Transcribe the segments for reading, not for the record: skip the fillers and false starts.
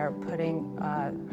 her putting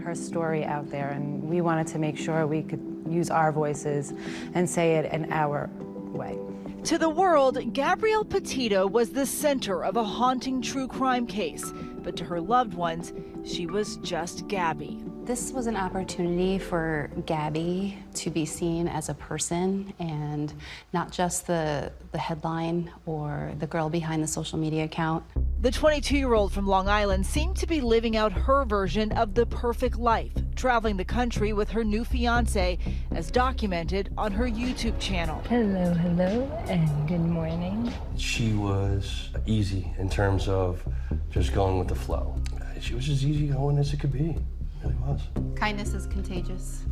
her story out there, and we wanted to make sure we could use our voices and say it in our way. To the world, Gabby Petito was the center of a haunting true crime case, but to her loved ones, she was just Gabby. This was an opportunity for Gabby to be seen as a person and not just the headline or the girl behind the social media account. The 22-year-old from Long Island seemed to be living out her version of the perfect life, traveling the country with her new fiancé, as documented on her YouTube channel. Hello, and good morning. She was easy in terms of just going with the flow. She was as easygoing as it could be. Really was. Kindness is contagious,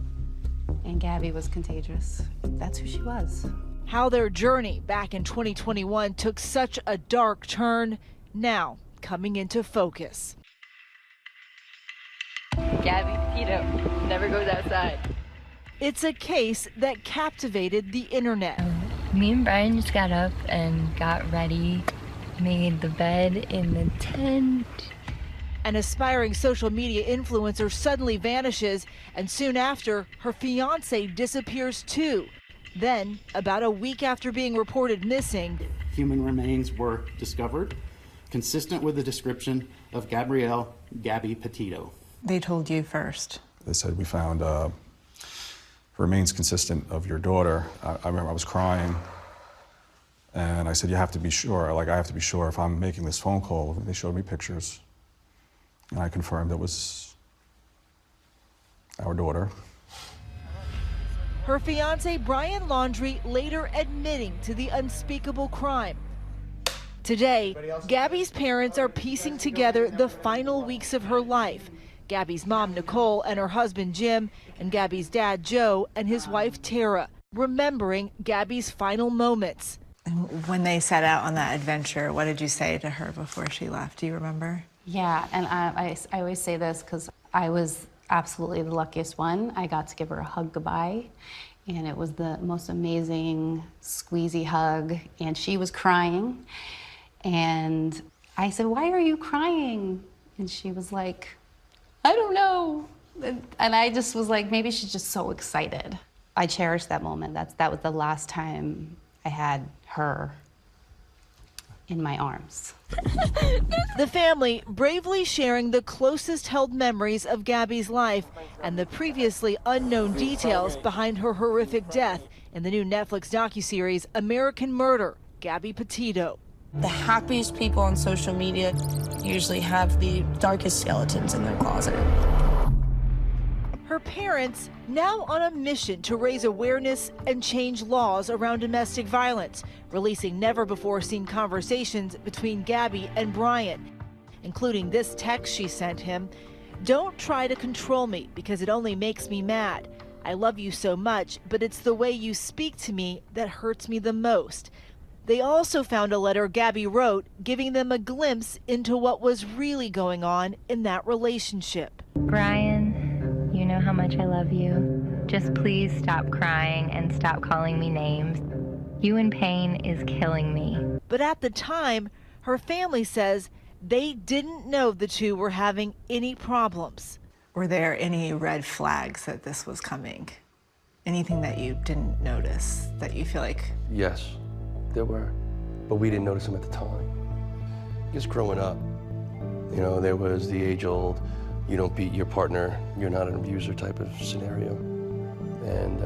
and Gabby was contagious. That's who she was. How their journey back in 2021 took such a dark turn, now coming into focus. Gabby Petito never goes outside. It's a case that captivated the internet. Me and Brian just got up and got ready, made the bed in the tent. An aspiring social media influencer suddenly vanishes, and soon after, her fiancé disappears too. Then, about a week after being reported missing, human remains were discovered, consistent with the description of Gabby Petito. They told you first. They said, we found remains consistent of your daughter. I remember I was crying, and I said, you have to be sure, I have to be sure if I'm making this phone call. They showed me pictures. And I confirmed it was our daughter. Her fiancé, Brian Laundrie, later admitting to the unspeakable crime. Today, Gabby's parents are piecing together the final weeks of her life. Gabby's mom, Nicole, and her husband, Jim, and Gabby's dad, Joe, and his wife, Tara, remembering Gabby's final moments. When they set out on that adventure, what did you say to her before she left? Do you remember? Yeah, and I always say this because I was absolutely the luckiest one. I got to give her a hug goodbye, and it was the most amazing squeezy hug, and she was crying. And I said, why are you crying? And she was like, I don't know. And I just was like, maybe she's just so excited. I cherished that moment. That was the last time I had her in my arms. The family bravely sharing the closest held memories of Gabby's life and the previously unknown details behind her horrific death in the new Netflix docuseries American Murder, Gabby Petito. The happiest people on social media usually have the darkest skeletons in their closet. Her parents now on a mission to raise awareness and change laws around domestic violence, releasing never-before-seen conversations between Gabby and Brian, including this text she sent him. Don't try to control me because it only makes me mad. I love you so much, but it's the way you speak to me that hurts me the most. They also found a letter Gabby wrote, giving them a glimpse into what was really going on in that relationship. Brian, you know how much I love you. Just please stop crying and stop calling me names. You in pain is killing me. But at the time, her family says they didn't know the two were having any problems. Were there any red flags that this was coming? Anything that you didn't notice that you feel like? Yes, there were, but we didn't notice them at the time. Just growing up, you know, there was the age-old, you don't beat your partner, you're not an abuser type of scenario. And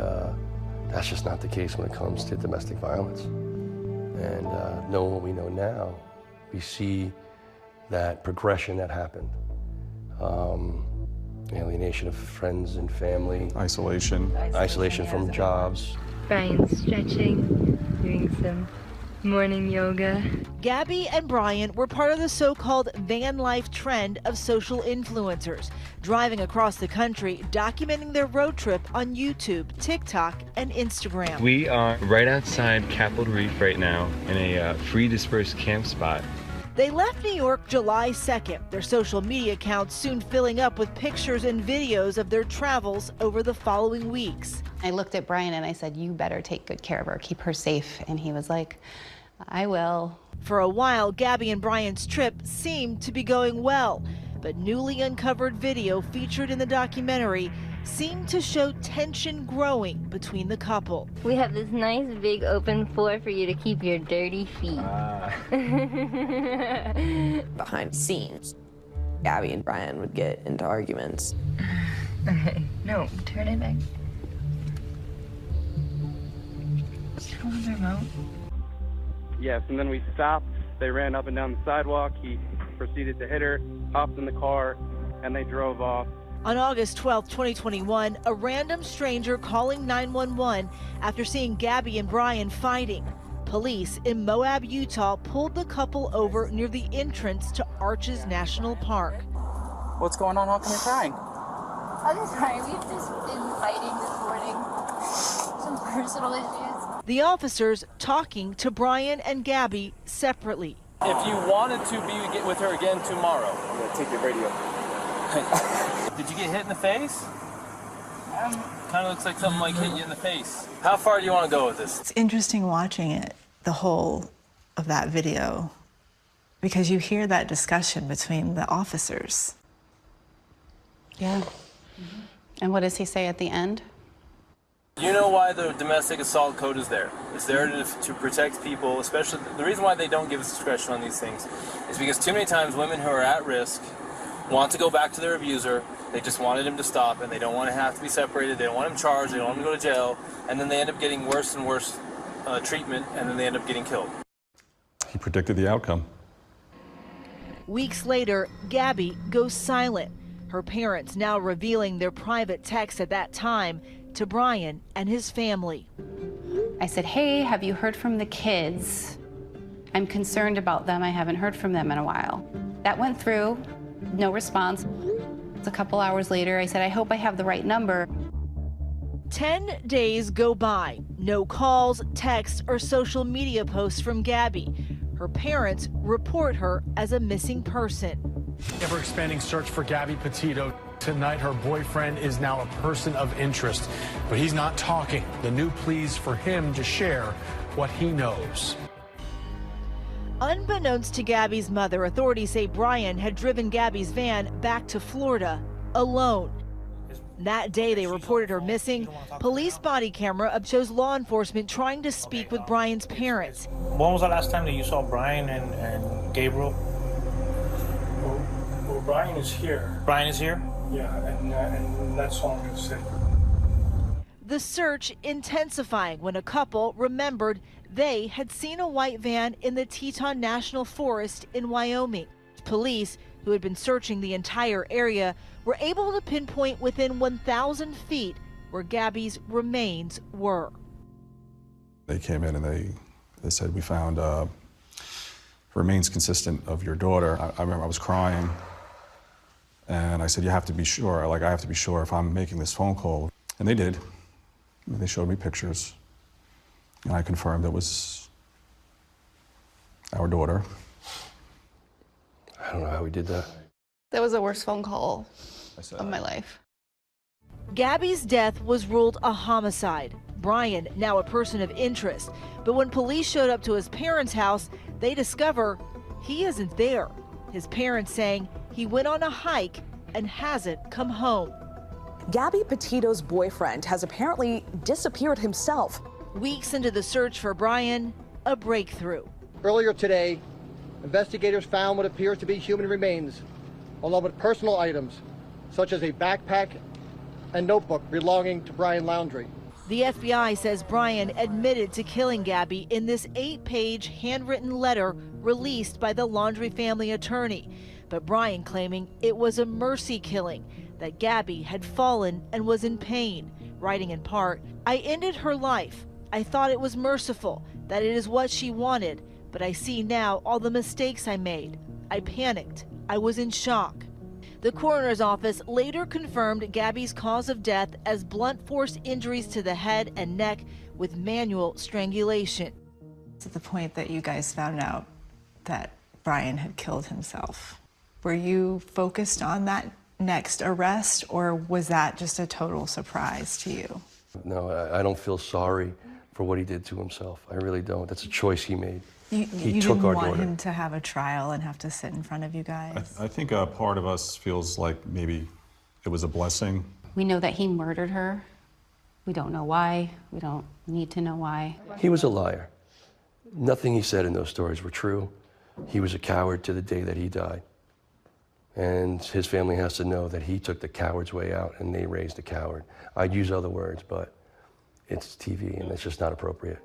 that's just not the case when it comes to domestic violence. And knowing what we know now, we see that progression that happened. Alienation of friends and family. Isolation. Isolation from jobs. Brian's stretching, doing some morning yoga. Gabby and Brian were part of the so-called van life trend of social influencers, driving across the country, documenting their road trip on YouTube, TikTok, and Instagram. We are right outside Capitol Reef right now in a free dispersed camp spot. They left New York July 2nd, their social media accounts soon filling up with pictures and videos of their travels over the following weeks. I looked at Brian and I said, you better take good care of her, keep her safe. And he was like, I will. For a while, Gabby and Brian's trip seemed to be going well. But But newly uncovered video featured in the documentary seemed to show tension growing between the couple. We have this nice big open floor for you to keep your dirty feet. Behind the scenes, Gabby and Brian would get into arguments. Okay, no, turn it back. Turn on the remote. Yes, and then we stopped. They ran up and down the sidewalk. He proceeded to hit her, hopped in the car, and they drove off. On August 12, 2021, a random stranger calling 911 after seeing Gabby and Brian fighting. Police in Moab, Utah pulled the couple over near the entrance to Arches National Park. What's going on? How come you're crying? I'm sorry, we've just been fighting this morning. Some personal issues. The officers talking to Brian and Gabby separately. If you wanted to be with her again tomorrow, Take your radio. did you get hit in the face? Kind of looks like something like hit you in the face. How far do you want to go with this? It's interesting watching it, the whole of that video, because you hear that discussion between the officers. Yeah. And what does he say at the end? You know why the domestic assault code is there. It's there to protect people, especially the reason why they don't give us discretion on these things is because too many times women who are at risk want to go back to their abuser. They just wanted him to stop, and they don't want to have to be separated. They don't want him charged. They don't want him to go to jail, and then they end up getting worse and worse treatment, and then they end up getting killed. He predicted the outcome. Weeks later, Gabby goes silent. Her parents now revealing their private text at that time to Brian and his family. I said, hey, have you heard from the kids? I'm concerned about them. I haven't heard from them in a while. That went through, no response. A couple hours later, I said, I hope I have the right number. 10 days go by. No calls, texts, or social media posts from Gabby. Her parents report her as a missing person. Ever-expanding search for Gabby Petito. Tonight, her boyfriend is now a person of interest, but he's not talking. The new pleas for him to share what he knows. Unbeknownst to Gabby's mother, authorities say Brian had driven Gabby's van back to Florida alone. That day they reported her missing. Police body camera shows law enforcement trying to speak with Brian's parents. When was the last time that you saw Brian and Gabriel? Well, Brian is here. Brian is here? Yeah, and that's all I'm going to say. The search intensifying when a couple remembered they had seen a white van in the Teton National Forest in Wyoming. Police, who had been searching the entire area, were able to pinpoint within 1,000 feet where Gabby's remains were. They came in and they said, we found remains consistent of your daughter. I remember I was crying, and I said, you have to be sure, I have to be sure if I'm making this phone call. And they did. They showed me pictures, and I confirmed it was our daughter. I don't know how we did that. That was the worst phone call of my life. Gabby's death was ruled a homicide. Brian, now a person of interest. But when police showed up to his parents' house, they discover he isn't there. His parents saying he went on a hike and hasn't come home. Gabby Petito's boyfriend has apparently disappeared himself. Weeks into the search for Brian, a breakthrough. Earlier today, investigators found what appears to be human remains, along with personal items, such as a backpack and notebook belonging to Brian Laundrie. The FBI says Brian admitted to killing Gabby in this 8-page handwritten letter released by the Laundrie family attorney. But Brian claiming it was a mercy killing, that Gabby had fallen and was in pain, writing in part, I ended her life. I thought it was merciful, that it is what she wanted, but I see now all the mistakes I made. I panicked. I was in shock. The coroner's office later confirmed Gabby's cause of death as blunt force injuries to the head and neck with manual strangulation. To the point that you guys found out that Brian had killed himself, were you focused on that next arrest, or was that just a total surprise to you? No, I don't feel sorry for what he did to himself. I really don't. That's a choice he made. You He didn't took our want daughter. him to have a trial and have to sit in front of you guys. I think a part of us feels like maybe it was a blessing. We know that he murdered her. We don't know why. We don't need to know why. He was a liar. Nothing he said in those stories were true. He was a coward to the day that he died. And his family has to know that he took the coward's way out and they raised a coward. I'd use other words, but it's TV and it's just not appropriate.